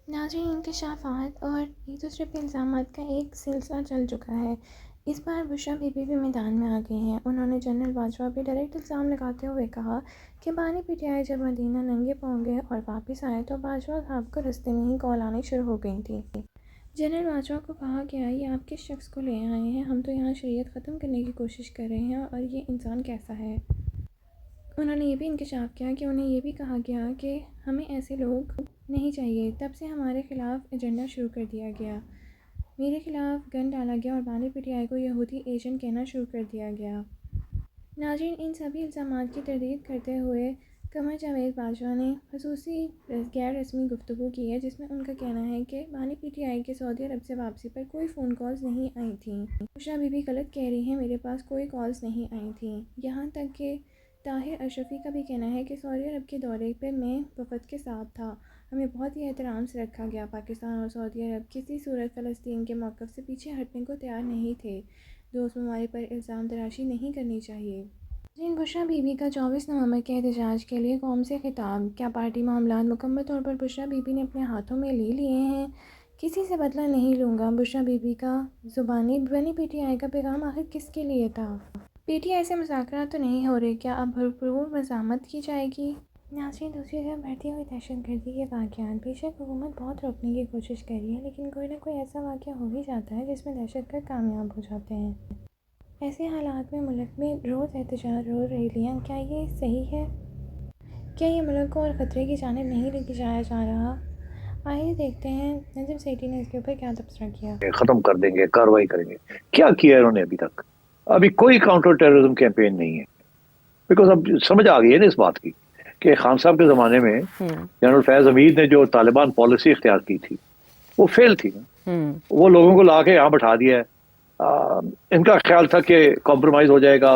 ناظرین، انکشافات اور ایک دوسرے پہ الزامات کا ایک سلسلہ چل چکا ہے۔ اس بار بشریٰ بی بی بھی میدان میں آ گئی ہیں۔ انہوں نے جنرل باجوہ پہ ڈائریکٹ الزام لگاتے ہوئے کہا کہ بانی پی ٹی آئی جب مدینہ ننگے پاؤں گئے اور واپس آئے تو باجوہ صاحب کو رستے میں ہی کال آنی شروع ہو گئی تھی۔ جنرل باجوہ کو کہا گیا، یہ آپ کس شخص کو لے آئے ہیں؟ ہم تو یہاں شریعت ختم کرنے کی کوشش کر رہے ہیں اور یہ انسان کیسا ہے؟ انہوں نے یہ بھی انکشاف کیا کہ انہیں یہ بھی کہا گیا کہ ہمیں ایسے لوگ نہیں چاہیے۔ تب سے ہمارے خلاف ایجنڈا شروع کر دیا گیا، میرے خلاف گن ڈالا گیا اور بانی پی ٹی آئی کو یہودی ایجنٹ کہنا شروع کر دیا گیا۔ ناظرین، ان سبھی الزامات کی تردید کرتے ہوئے قمر جاوید باجوہ نے خصوصی غیر رسمی گفتگو کی ہے، جس میں ان کا کہنا ہے کہ بانی پی ٹی آئی کے سعودی عرب سے واپسی پر کوئی فون کالز نہیں آئی تھیں۔ بشریٰ بی بی غلط کہہ رہی ہیں، میرے پاس کوئی کالز نہیں آئی تھیں۔ یہاں تک کہ طاہر اشرفی کا بھی کہنا ہے کہ سعودی عرب کے دورے پہ میں وفد کے ساتھ تھا، ہمیں بہت ہی احترام سے رکھا گیا۔ پاکستان اور سعودی عرب کسی صورت فلسطین کے موقف سے پیچھے ہٹنے کو تیار نہیں تھے۔ دوست ممالک پر الزام تراشی نہیں کرنی چاہیے۔ بشریٰ بی بی کا 24 نومبر کے احتجاج کے لیے قوم سے خطاب۔ کیا پارٹی معاملات مکمل طور پر بشریٰ بی بی نے اپنے ہاتھوں میں لے لیے ہیں؟ کسی سے بدلہ نہیں لوں گا، بشریٰ بی بی کا زبانی بانی پی ٹی آئی کا پیغام آخر کس کے لیے تھا؟ پی ٹی آئی سے مذاکرات تو نہیں ہو رہے، کیا اب بھرپور مزاحمت کی جائے گی؟ ناظرین، دوسری طرف بڑھتی ہوئی دہشت گردی کے واقعات۔ بے شک حکومت بہت روکنے کی کوشش کر رہی ہے، لیکن کوئی نہ کوئی ایسا واقعہ ہو ہی جاتا ہے جس میں دہشت گرد کامیاب ہو جاتے ہیں۔ ایسے حالات میں ملک میں روز احتجاج، روز ریلیاں، کیا یہ صحیح ہے؟ کیا یہ ملک کو اور خطرے کی جانب نہیں لے جایا جا رہا؟ آئیے دیکھتے ہیں نجم سیٹھی نے اس کے اوپر کیا تبصرہ کیا۔ ختم کر دیں گے، کارروائی کریں گے۔ کیا کیا ہے انہوں نے ابھی تک؟ ابھی کوئی کاؤنٹر ٹیررزم کیمپین نہیں ہے، بیکاز اب سمجھ آ گئی ہے نا اس بات کی کہ خان صاحب کے زمانے میں جنرل فیض حمید نے جو طالبان پالیسی اختیار کی تھی وہ فیل تھی نا۔ وہ لوگوں کو لا کے یہاں بٹھا دیا ہے۔ ان کا خیال تھا کہ کمپرومائز ہو جائے گا،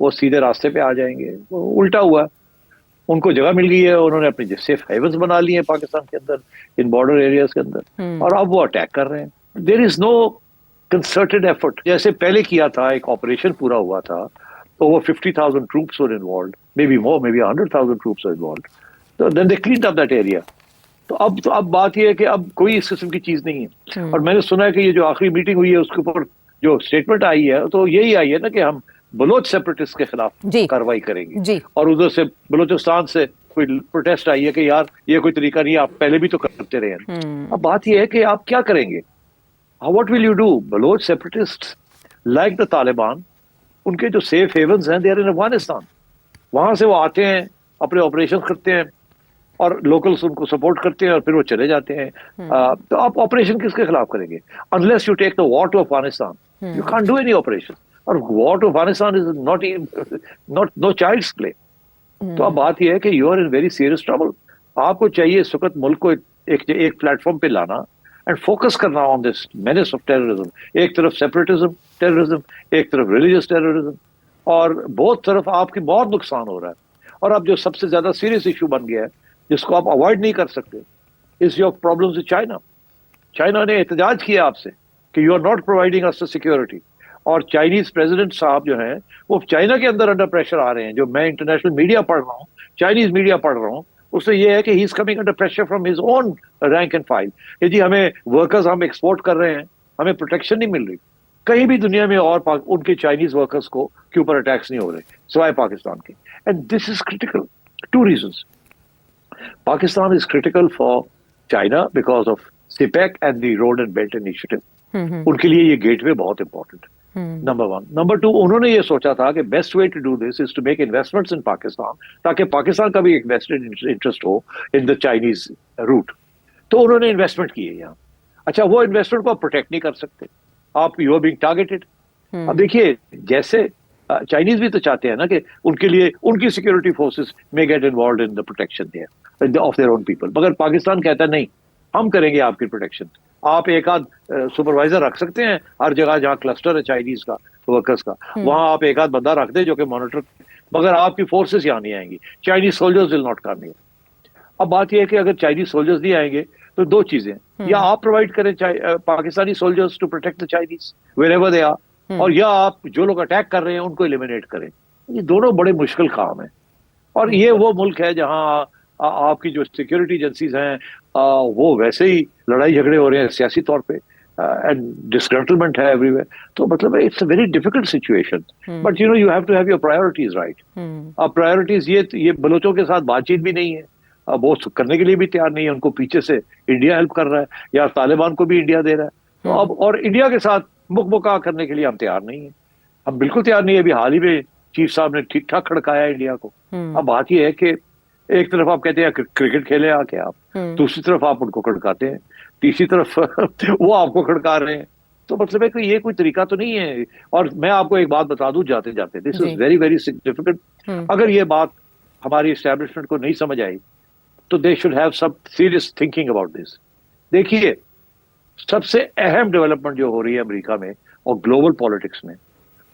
وہ سیدھے راستے پہ آ جائیں گے، الٹا ہوا ہے۔ ان کو جگہ مل گئی ہے، انہوں نے اپنے سیف ہیونز بنا لی ہیں پاکستان کے اندر، ان بارڈر ایریاز کے اندر، اور اب وہ اٹیک کر رہے ہیں۔ دیر از نو کنسرٹڈ ایفرٹ۔ جیسے پہلے کیا تھا، ایک آپریشن پورا ہوا تھا تو وہ 50,000 troops were involved, maybe more, maybe 100,000 troops were involved. So then they cleaned up that area. تو اب بات یہ ہے کہ اب کوئی اس قسم کی چیز نہیں ہے۔ اور میں نے سنا ہے کہ یہ جو آخری میٹنگ ہوئی ہے اس کے اوپر جو اسٹیٹمنٹ آئی ہے تو یہی آئی ہے نا کہ ہم بلوچ سیپریٹسٹ کے خلاف کارروائی کریں گے، اور ادھر سے بلوچستان سے کوئی پروٹیسٹ آئی ہے کہ یار یہ کوئی طریقہ نہیں، آپ پہلے بھی تو کرتے رہے ہیں۔ اب بات یہ ہے کہ آپ کیا کریں گے؟ What will you do? Baloch separatist like the Taliban, ان کے جو سیف ہیونز ہیں، دے آر ان افغانستان، وہاں سے وہ آتے ہیں، اپنے آپریشن کرتے ہیں اور لوکلز ان کو سپورٹ کرتے ہیں اور پھر وہ چلے جاتے ہیں۔ تو آپ آپریشن کس کے خلاف کریں گے؟ Unless you take the war to Afghanistan, you can't do any operation. اور war to Afghanistan is not no child's play. تو اب بات یہ ہے کہ you are in very serious trouble. آپ کو چاہیے اس وقت ملک کو ایک پلیٹ فارم پہ لانا اینڈ فوکس کرنا آن دس مینس آف ٹیررزم۔ ایک طرف سیپریٹزم ٹیررزم، ایک طرف ریلیجس ٹیررزم، اور بہت طرف آپ کی بہت نقصان ہو رہا ہے۔ اور اب جو سب سے زیادہ سیریس ایشو بن گیا ہے جس کو آپ اوائڈ نہیں کر سکتے، as your problems with China. China نے احتجاج کیا آپ سے کہ you are not providing us security, اور چائنیز پریزیڈنٹ صاحب جو ہیں وہ چائنا کے اندر انڈر پریشر آ رہے ہیں۔ جو میں انٹرنیشنل میڈیا پڑھ رہا ہوں، چائنیز میڈیا پڑھ رہا ہوں، اس سے یہ ہے کہ he is coming under pressure from his own rank and file کہ جی ہمیں ورکرز ہم ایکسپورٹ کر رہے ہیں، ہمیں پروٹیکشن نہیں مل رہی۔ کہیں بھی دنیا میں اور ان کے چائنیز ورکرز کو کے اوپر اٹیکس نہیں ہو رہے سوائے پاکستان کے۔ And this is critical, two reasons. Pakistan is critical for China because of CPEC and the Road and Belt Initiative. ان کے لیے یہ گیٹ وے بہت امپورٹنٹ ہے، نمبر ون۔ نمبر ٹو، انہوں نے یہ سوچا تھا کہ best way to do this is to make investments in Pakistan, تاکہ پاکستان کا بھی ایک ویسٹڈ انٹرسٹ ہو ان دا چائنیز روٹ۔ تو انہوں نے انویسٹمنٹ کی ہے یہاں۔ اچھا، وہ انویسٹمنٹ کو آپ پروٹیکٹ نہیں کر سکتے، آپ یو آر بینگ ٹارگیٹڈ۔ اب دیکھیے، جیسے چائنیز بھی تو چاہتے ہیں نا کہ ان کے لیے ان کی سیکورٹی فورسز میں get involved in the protection their of their own people, مگر پاکستان کہتا ہے نہیں، ہم کریں گے آپ کی پروٹیکشن۔ آپ ایک آدھ سپروائزر رکھ سکتے ہیں ہر جگہ جہاں کلسٹر ہے چائنیز کا ورکرز کا، وہاں آپ ایک آدھ بندہ رکھ دیں جو کہ مانیٹر، مگر آپ کی فورسز یہاں نہیں آئیں گی، Chinese soldiers will not come here. اب بات یہ ہے کہ اگر چائنیز سولجرز نہیں آئیں گے تو دو چیزیں، یا آپ پرووائڈ کریں Pakistani soldiers to protect the Chinese wherever they are, اور یا آپ جو لوگ اٹیک کر رہے ہیں ان کو ایلیمینیٹ کریں۔ یہ دونوں بڑے مشکل کام ہیں، اور یہ وہ ملک ہے جہاں آپ کی جو سیکورٹی ایجنسیز ہیں وہ ویسے ہی لڑائی جھگڑے ہو رہے ہیں سیاسی طور پہ اینڈ ڈسگرنٹلمنٹ ہے ایوری ویئر. تو مطلب it's a very difficult situation but you have to have your priorities right. اب پرائیورٹیز یہ بلوچوں کے ساتھ بات چیت بھی نہیں ہے, اب وہ کرنے کے لیے بھی تیار نہیں ہے, ان کو پیچھے سے انڈیا ہیلپ کر رہا ہے یا طالبان کو بھی انڈیا دے رہا ہے. تو اب اور انڈیا کے ساتھ مکا کرنے کے لیے ہم تیار نہیں ہیں, ہم بالکل تیار نہیں ہے. ابھی حال ہی میں چیف صاحب نے ٹھیک ٹھاک کھڑکایا انڈیا کو. اب بات یہ ہے کہ ایک طرف آپ کہتے ہیں کرکٹ کھیلے آ کے آپ, دوسری طرف آپ ان کو کھڑکاتے ہیں, تیسری طرف وہ آپ کو کھڑکا رہے ہیں. تو مطلب ہے کہ یہ کوئی طریقہ تو نہیں ہے. اور میں آپ کو ایک بات بتا دوں جاتے جاتے, دس از ویری ویری سگنیفیکنٹ. اگر یہ بات ہماری اسٹیبلشمنٹ کو نہیں سمجھ آئی تو they should have some serious thinking about this. دیکھیے سب سے اہم ڈیولپمنٹ جو ہو رہی ہے امریکہ میں اور گلوبل پالیٹکس میں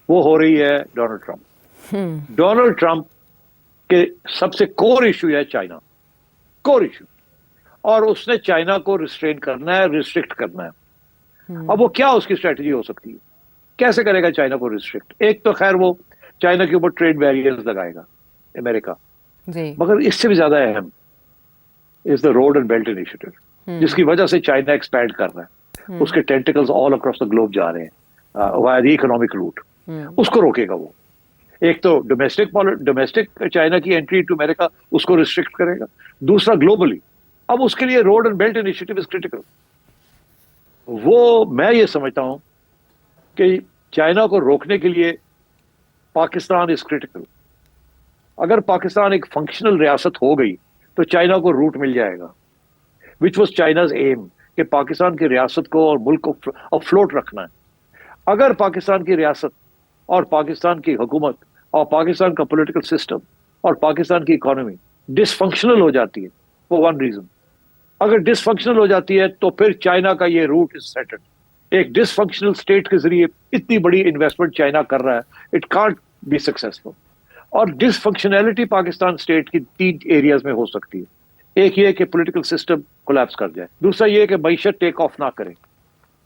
وہ ہو رہی ہے ڈونلڈ ٹرمپ. ڈونلڈ ٹرمپ کے سب سے کور ایشو ہے چائنا, کور ایشو, اور اس نے چائنا کو ریسٹرین کرنا ہے, ریسٹرکٹ کرنا ہے. اب وہ کیا اس کی اسٹریٹجی ہو سکتی ہے, کیسے کرے گا چائنا کو ریسٹرکٹ؟ ایک تو خیر وہ چائنا کے اوپر ٹریڈ بیریئرز لگائے گا امریکہ, مگر اس سے بھی زیادہ اہم is the road and belt initiative, جس کی وجہ سے چائنا ایکسپینڈ کر رہا ہے. اس کے ٹینٹیکلز آل اکراس دا گلوب جا رہے ہیں وائر دی اکنامک روٹ. اس کو روکے گا وہ. ایک تو ڈومیسٹک چائنا کی انٹری ٹو امریکہ اس کو ریسٹرکٹ کرے گا, دوسرا گلوبلی. اب اس کے لیے road and belt initiative is critical. وہ میں یہ سمجھتا ہوں کہ چائنا کو روکنے کے لیے پاکستان از کریٹیکل. اگر پاکستان ایک فنکشنل ریاست ہو گئی تو چائنا کو روٹ مل جائے گا, وچ واز چائناز ایم, کہ پاکستان کی ریاست کو اور ملک کو افلوٹ رکھنا ہے. اگر پاکستان کی ریاست اور پاکستان کی حکومت اور پاکستان کا پولیٹیکل سسٹم اور پاکستان کی اکانومی ڈس فنکشنل ہو جاتی ہے فار ون ریزن, اگر ڈس فنکشنل ہو جاتی ہے تو پھر چائنا کا یہ روٹ از سیٹلڈ. ایک ڈس فنکشنل اسٹیٹ کے ذریعے اتنی بڑی انویسٹمنٹ چائنا کر رہا ہے, اٹ کانٹ بی سکسیسفل. اور ڈس فنکشنلٹی پاکستان اسٹیٹ کی 3 ایریاز میں ہو سکتی ہے. ایک یہ کہ پولیٹیکل سسٹم کولیپس کر جائے, دوسرا یہ کہ معیشت ٹیک آف نہ کرے,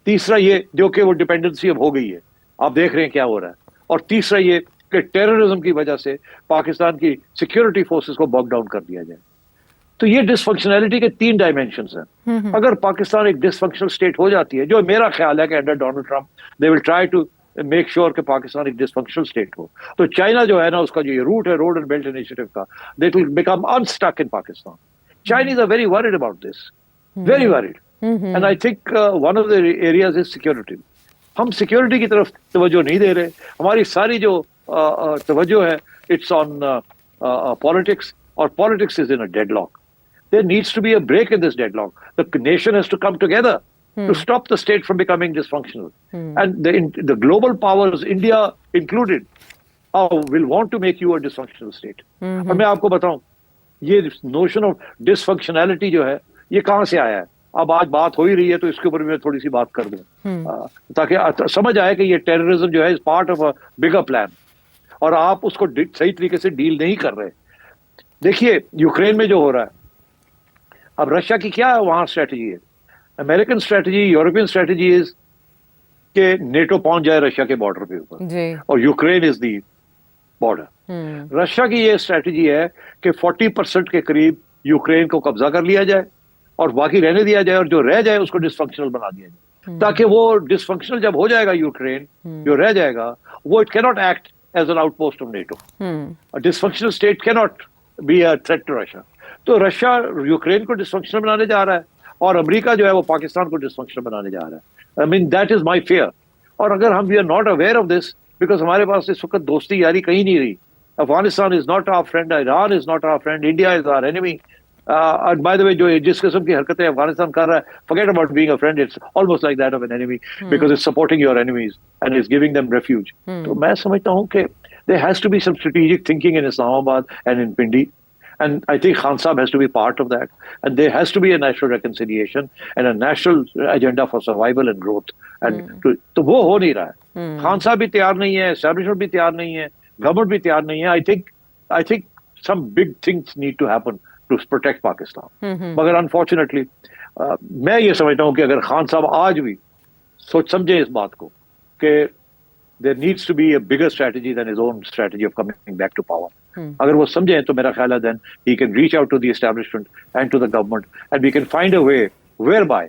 تیسرا یہ جو کہ وہ ڈپینڈنسی اب ہو گئی ہے, آپ دیکھ رہے ہیں کیا ہو رہا ہے, اور تیسرا یہ کہ ٹیررزم کی وجہ سے پاکستان کی سیکیورٹی فورسز کو باک ڈاؤن کر دیا جائے. تو یہ ڈس فنکشنلٹی کے 3 ڈائمینشنز ہیں. اگر پاکستان ایک ڈس فنکشنل اسٹیٹ ہو جاتی ہے, جو میرا خیال ہے کہ under Donald Trump they will try to make sure کہ پاکستان ایک ڈس فنکشنل اسٹیٹ ہو, تو چائنا جو ہے نا اس کا جو یہ روٹ ہے روڈ اینڈ بیلٹ انیشیٹو کا, that will become unstuck in Pakistan. Chinese are very worried about this, very worried. And I think one of the areas is security. ہم سیکیورٹی کی طرف توجہ نہیں دے رہے. ہماری ساری جو توجہ ہے اٹس آن پالیٹکس, اور politics is in a deadlock. There needs to be a break in this deadlock. The nation has to come together to stop the state from becoming dysfunctional. And the global powers, India included, will want to make you a dysfunctional state. اور میں آپ کو بتاؤں یہ notion of ڈسفنکشنالٹی جو ہے یہ کہاں سے آیا ہے. اب آج بات ہو ہی رہی ہے تو اس کے اوپر میں تھوڑی سی بات کر دوں تاکہ سمجھ آئے کہ یہ ٹیررزم جو ہے is part of a bigger plan, اور آپ اس کو صحیح طریقے سے ڈیل نہیں کر رہے. دیکھیے یوکرین میں جو ہو رہا ہے, اب رشیا کی کیا ہے وہاں اسٹریٹجی ہے, American strategy, European strategy is کہ نیٹو پہنچ جائے رشیا کے بارڈر پہ اوپر, اور یوکرین از دی بارڈر. رشیا کی یہ اسٹریٹجی ہے کہ 40% کے قریب یوکرین کو قبضہ کر لیا جائے اور باقی رہنے دیا جائے, اور جو رہ جائے اس کو ڈس فنکشنل بنا دیا جائے, تاکہ وہ ڈس فنکشنل جب ہو جائے گا یوکرین جو رہ جائے گا وہ it can't act as an outpost of NATO. Dysfunctional state can't be a threat to Russia. تو رشیا یوکرین کو ڈس فنکشنل بنانے جا رہا ہے, اور امریکہ جو ہے وہ پاکستان کو ڈس فنکشنل بنانے جا رہا ہے. I mean that is my fear. اور اگر ہم we are not aware of this, because ہمارے پاس اس وقت دوستی یاری کہیں نہیں رہی. Afghanistan is not our friend, Iran is not our friend, India is our enemy. And by the way, جو جس قسم کی حرکتیں افغانستان کر رہا ہے, forget about being a friend, it's almost like that of an enemy, because it's supporting your enemies and it's giving them refuge. تو میں سمجھتا ہوں کہ there has to be some strategic thinking in Islamabad and in Pindi, and I think Khan Sahab has to be part of that, and there has to be a national reconciliation and a national agenda for survival and growth. And تو وہ ہو نہیں رہا ہے. خان صاحب بھی تیار نہیں ہے, establishment بھی تیار نہیں ہے, گورنمنٹ بھی تیار نہیں ہے. I think some big things need to happen to protect Pakistan. مگر unfortunately میں یہ سمجھتا ہوں کہ اگر خان صاحب آج بھی سوچ سمجھیں اس بات کو کہ there needs to be a bigger strategy than his own strategy of coming back to power. اگر وہ سمجھیں تو میرا خیال ہے then he can reach out to the establishment and to the government and we can find a way where by